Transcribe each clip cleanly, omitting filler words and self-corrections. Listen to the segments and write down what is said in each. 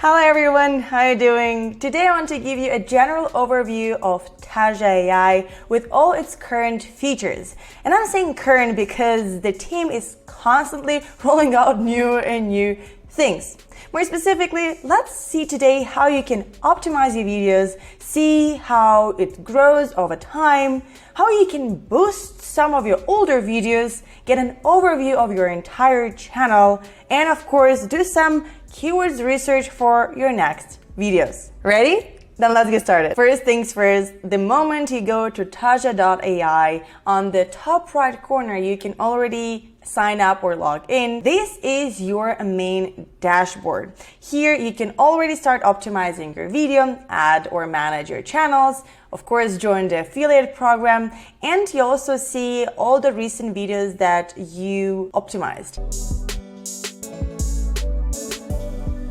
Hello everyone, how are you doing? Today I want to give you a general overview of Taja AI with all its current features. And I'm saying current because the team is constantly rolling out new and new things. More specifically, let's see today how you can optimize your videos, see how it grows over time, how you can boost some of your older videos, get an overview of your entire channel, and of course, do some keywords research for your next videos. Ready? Then let's get started. First things first, the moment you go to Taja AI, on the top right corner, you can already sign up or log in. This is your main dashboard. Here you can already start optimizing your video, add or manage your channels, of course join the affiliate program, and you also see all the recent videos that you optimized.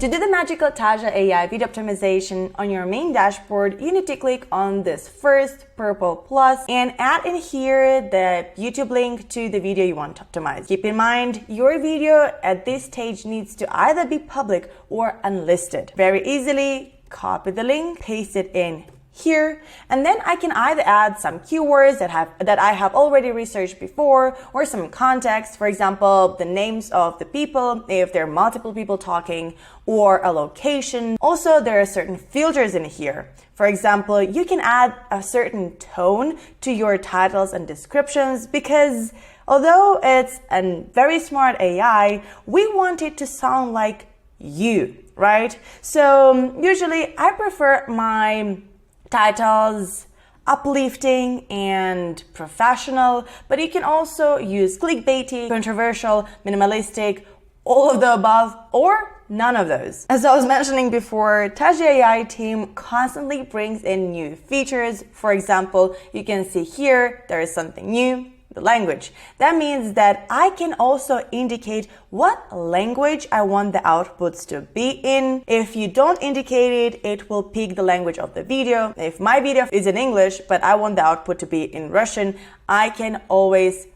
To do the magical Taja AI video optimization on your main dashboard, you need to click on this first purple plus and add in here the YouTube link to the video you want to optimize. Keep in mind, your video at this stage needs to either be public or unlisted. Very easily, copy the link, paste it in here, and then I can either add some keywords that I have already researched before, or some context, for example, the names of the people, if there are multiple people talking, or a location. Also, there are certain filters in here. For example, you can add a certain tone to your titles and descriptions because although it's a very smart AI, we want it to sound like you, right? So usually I prefer my titles uplifting and professional, but you can also use clickbaity, controversial, minimalistic, all of the above, or none of those. As I was mentioning before, Taja AI team constantly brings in new features. For example, you can see here there is something new, the language. That means that I can also indicate what language I want the outputs to be in. If you don't indicate it, it will pick the language of the video. If my video is in English, but I want the output to be in Russian, I can always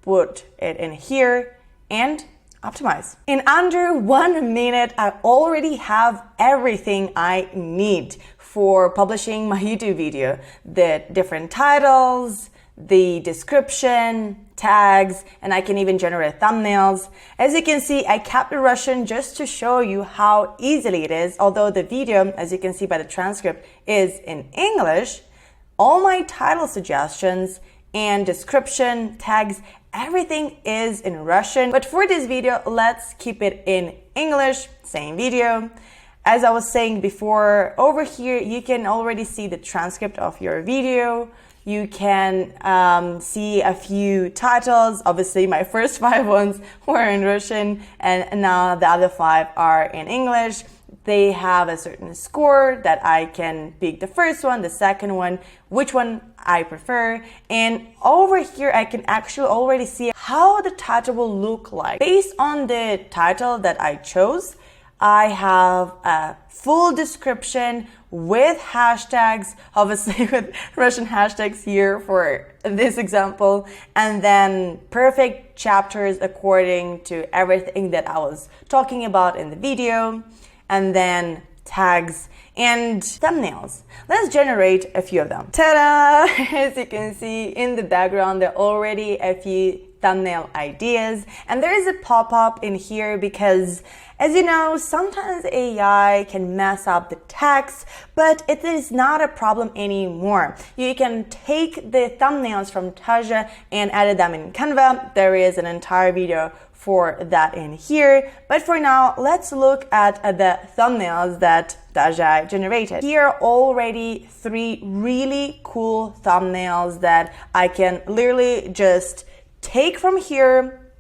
put it in here and optimize. In under 1 minute, I already have everything I need for publishing my YouTube video. The different titles, the description, tags, and I can even generate thumbnails. As you can see, I kept the Russian just to show you how easily it is. Although the video, as you can see by the transcript, is in English, all my title suggestions and description, tags, everything is in Russian. But for this video, let's keep it in English, same video. As I was saying before, over here, you can already see the transcript of your video. You can see a few titles. Obviously, my first 5 ones were in Russian, and now the other 5 are in English. They have a certain score that I can pick the first one, the second one, which one I prefer. And over here, I can actually already see how the title will look like. Based on the title that I chose, I have a full description with hashtags, obviously with Russian hashtags here for this example, and then perfect chapters according to everything that I was talking about in the video, and then tags and thumbnails. Let's generate a few of them. Ta-da! As you can see in the background, there are already a few thumbnail ideas, and there is a pop-up in here because, as you know, sometimes AI can mess up the text, but it is not a problem anymore. You can take the thumbnails from Taja and edit them in Canva. There is an entire video for that in here, but for now, let's look at the thumbnails that Taja generated. Here are already 3 really cool thumbnails that I can literally just take from here,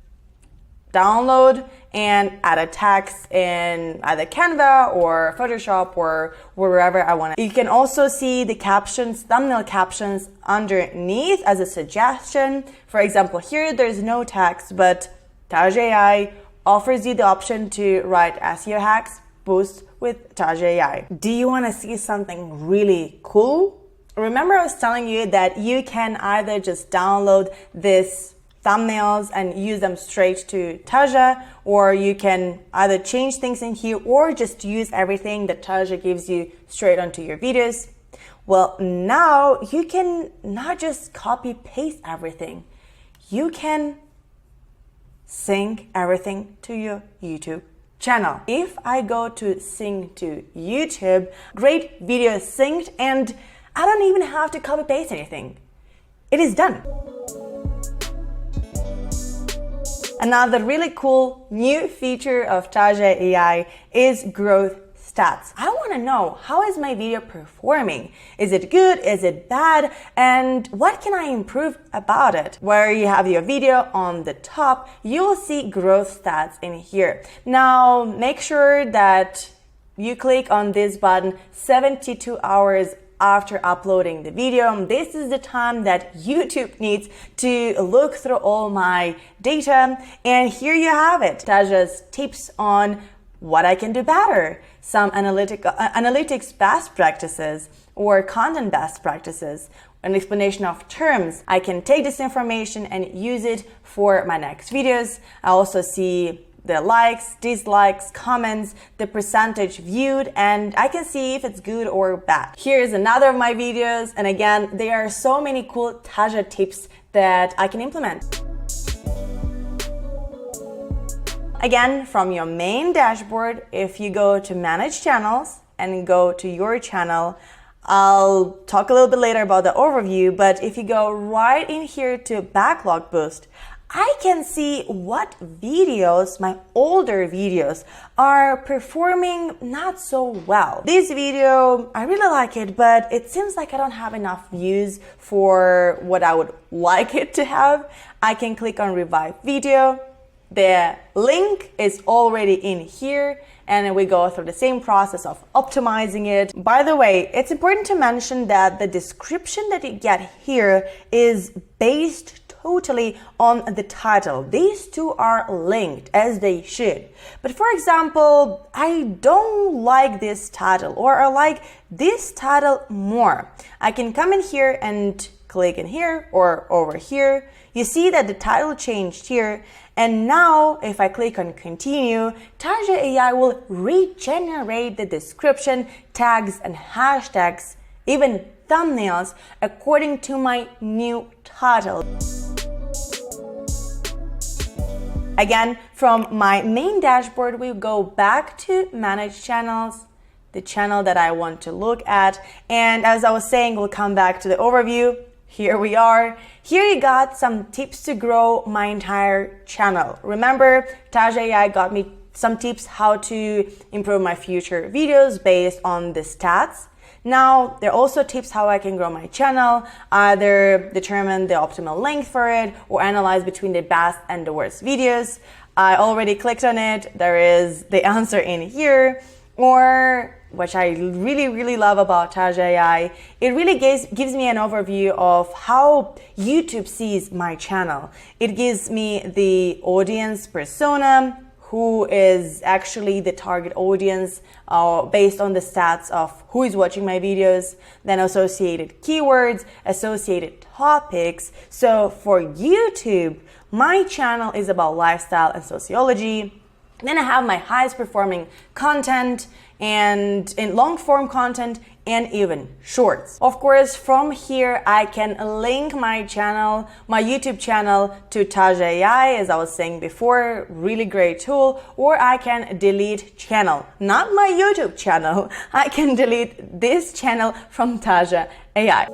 download, and add a text in either Canva or Photoshop or wherever I want it. You can also see the captions, thumbnail captions underneath as a suggestion. For example, here there's no text, but Taja AI offers you the option to write SEO hacks, boost with Taja AI. Do you want to see something really cool? Remember I was telling you that you can either just download this thumbnails and use them straight to Taja, or you can either change things in here or just use everything that Taja gives you straight onto your videos. Well, now you can not just copy paste everything, you can sync everything to your YouTube channel. If I go to sync to YouTube, great video is synced and I don't even have to copy paste anything. It is done. Another really cool new feature of Taja AI is growth stats. I want to know, how is my video performing? Is it good? Is it bad? And what can I improve about it? Where you have your video on the top, you will see growth stats in here. Now, make sure that you click on this button 72 hours after uploading the video. This is the time that YouTube needs to look through all my data. And here you have it. Taja's tips on what I can do better, some analytics best practices or content best practices, an explanation of terms. I can take this information and use it for my next videos. I also see the likes, dislikes, comments, the percentage viewed, and I can see if it's good or bad. Here's another of my videos, and again, there are so many cool Taja tips that I can implement. Again, from your main dashboard, if you go to Manage Channels and go to your channel, I'll talk a little bit later about the overview, but if you go right in here to Backlog Boost, I can see what videos, my older videos, are performing not so well. This video, I really like it, but it seems like I don't have enough views for what I would like it to have. I can click on Revive Video. The link is already in here, and we go through the same process of optimizing it. By the way, it's important to mention that the description that you get here is based totally on the title. These two are linked, as they should. But for example, I don't like this title, or I like this title more. I can come in here and click in here or over here. You see that the title changed here. And now if I click on continue, Taja AI will regenerate the description, tags and hashtags, even thumbnails, according to my new title. Again, from my main dashboard, we go back to Manage Channels, the channel that I want to look at. And as I was saying, we'll come back to the overview. Here we are. Here you got some tips to grow my entire channel. Remember, Taja AI got me some tips how to improve my future videos based on the stats. Now, there are also tips how I can grow my channel, either determine the optimal length for it or analyze between the best and the worst videos. I already clicked on it. There is the answer in here. Or, which I really love about Taja AI, it really gives me an overview of how YouTube sees my channel. It gives me the audience persona, who is actually the target audience based on the stats of who is watching my videos, then associated keywords, associated topics. So for YouTube, my channel is about lifestyle and sociology. Then I have my highest performing content and in long form content and even shorts. Of course, from here, I can link my channel, my YouTube channel to Taja AI, as I was saying before, really great tool, or I can delete channel, not my YouTube channel. I can delete this channel from Taja AI.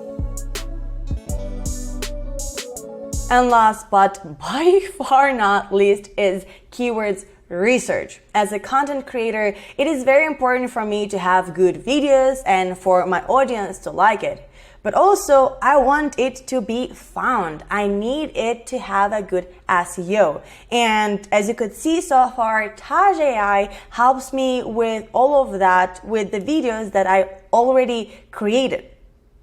And last but by far not least is keywords research. As a content creator, it is very important for me to have good videos and for my audience to like it. But also, I want it to be found. I need it to have a good SEO. And as you could see so far, Taja AI helps me with all of that with the videos that I already created.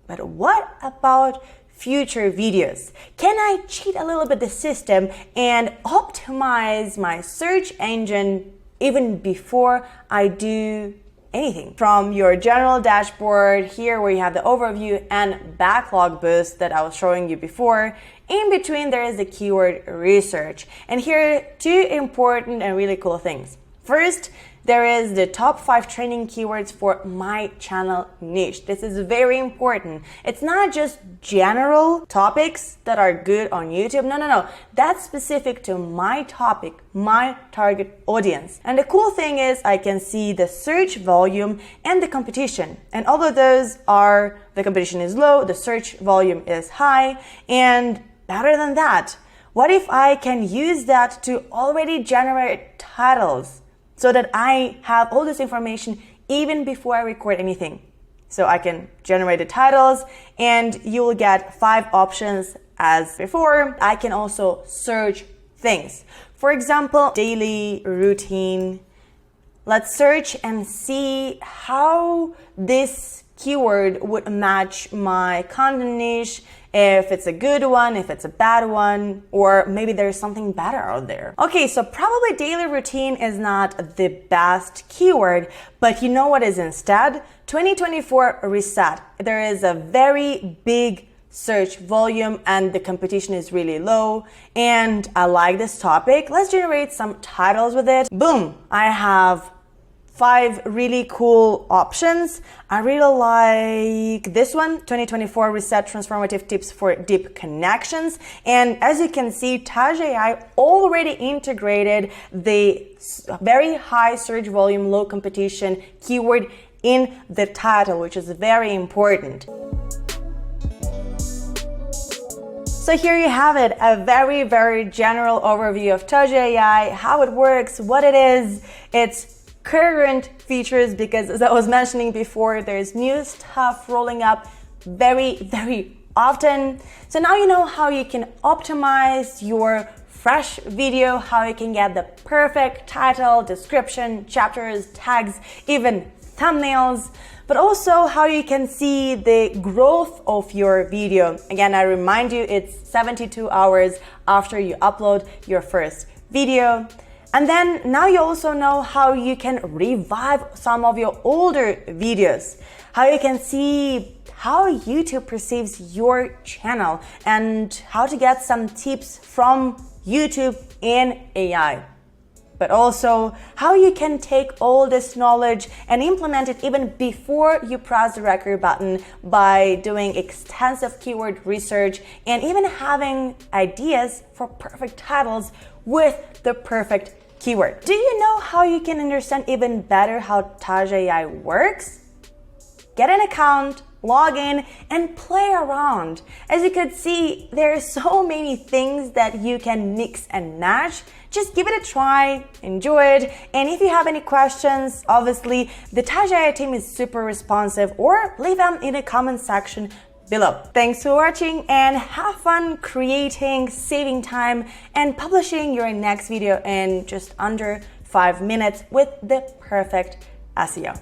But what about future videos? Can I cheat a little bit the system and optimize my search engine even before I do anything from your general dashboard here where you have the overview and backlog boost that I was showing you before. In between there is the keyword research, and here are two important and really cool things. First, there is the top 5 trending keywords for my channel niche. This is very important. It's not just general topics that are good on YouTube. No. That's specific to my topic, my target audience. And the cool thing is I can see the search volume and the competition. And although the competition is low, the search volume is high. And better than that, what if I can use that to already generate titles? So that I have all this information even before I record anything. So I can generate the titles and you will get 5 options as before. I can also search things. For example, daily routine. Let's search and see how this keyword would match my content niche, if it's a good one, if it's a bad one, or maybe there's something better out there. Okay, so probably daily routine is not the best keyword, but you know what is instead? 2024 reset. There is a very big search volume and the competition is really low, and I like this topic. Let's generate some titles with it. Boom, I have 5 really cool options. I really like this one, 2024 Reset Transformative Tips for Deep Connections. And as you can see, Taja AI already integrated the very high search volume, low competition keyword in the title, which is very important. So here you have it, a very, very general overview of Taja AI, how it works, what it is, its current features, because as I was mentioning before, there's new stuff rolling up very, very often. So now you know how you can optimize your fresh video, how you can get the perfect title, description, chapters, tags, even thumbnails, but also how you can see the growth of your video. Again, I remind you, it's 72 hours after you upload your first video. And then now you also know how you can revive some of your older videos, how you can see how YouTube perceives your channel, and how to get some tips from YouTube in AI. But also how you can take all this knowledge and implement it even before you press the record button by doing extensive keyword research and even having ideas for perfect titles with the perfect keyword. Do you know how you can understand even better how Taja AI works? Get an account, log in, and play around. As you could see, there are so many things that you can mix and match. Just give it a try, enjoy it, and if you have any questions, obviously the Taja AI team is super responsive, or leave them in the comment section below. Thanks for watching and have fun creating, saving time, and publishing your next video in just under 5 minutes with the perfect SEO.